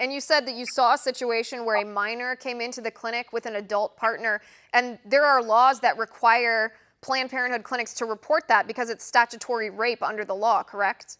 And you said that you saw a situation where a minor came into the clinic with an adult partner, and there are laws that require Planned Parenthood clinics to report that because it's statutory rape under the law, correct?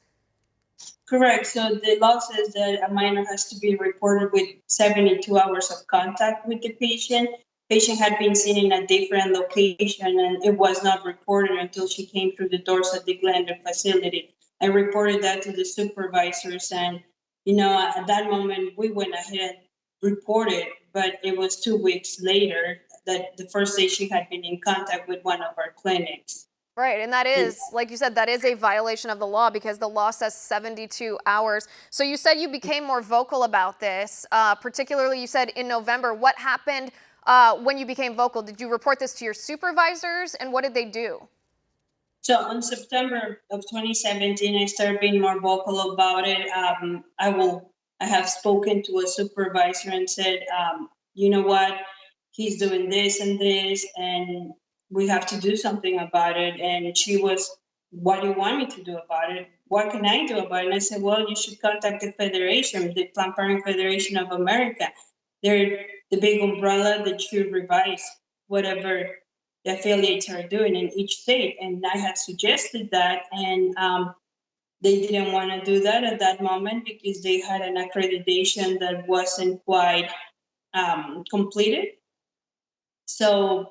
Correct. So the law says that a minor has to be reported with 72 hours of contact with the patient. Patient had been seen in a different location and it was not reported until she came through the doors of the Glendon facility. I reported that to the supervisors and, at that moment we went ahead and reported, but it was 2 weeks later that the first day she had been in contact with one of our clinics. Right, and that And is, like you said, that is a violation of the law because the law says 72 hours. So you said you became more vocal about this, particularly you said in November. What happened when you became vocal? Did you report this to your supervisors, and what did they do? So in September of 2017, I started being more vocal about it. I have spoken to a supervisor and said, you know what, he's doing this and this, and we have to do something about it. And she was, what do you want me to do about it? What can I do about it? And I said, well, you should contact the Federation, the Planned Parenthood Federation of America. They're the big umbrella that should revise whatever the affiliates are doing in each state. And I had suggested that, and they didn't want to do that at that moment because they had an accreditation that wasn't quite completed. So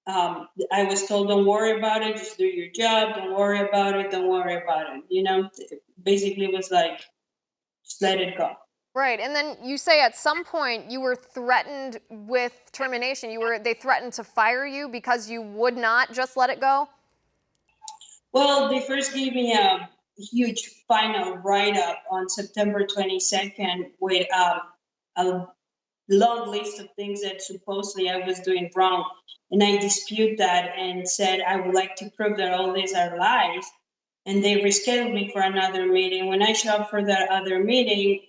I was told, don't worry about it, just do your job, don't worry about it, don't worry about it. Basically it was like, just let it go. Right, and then you say at some point you were threatened with termination. They threatened to fire you because you would not just let it go? Well, they first gave me a huge final write-up on September 22nd with a long list of things that supposedly I was doing wrong. And I dispute that and said I would like to prove that all these are lies. And they rescheduled me for another meeting. When I showed up for that other meeting,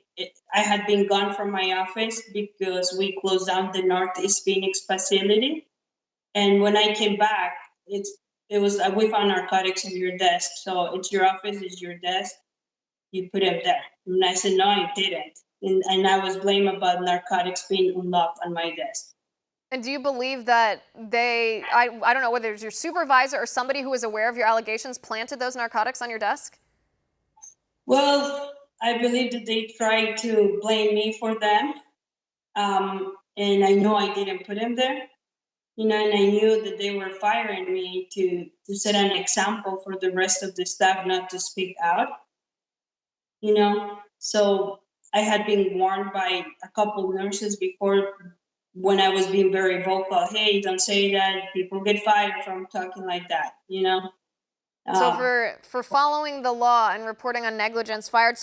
I had been gone from my office because we closed down the Northeast Phoenix facility. And when I came back, it was we found narcotics in your desk. So it's your office, it's your desk. You put them there. And I said, no, I didn't. And I was blamed about narcotics being unlocked on my desk. And do you believe that I don't know whether it's your supervisor or somebody who was aware of your allegations planted those narcotics on your desk? Well, I believe that they tried to blame me for them. And I know I didn't put them there. And I knew that they were firing me to set an example for the rest of the staff not to speak out. So I had been warned by a couple nurses before when I was being very vocal. Hey, don't say that. People get fired from talking like that. So Um, for following the law and reporting on negligence, fired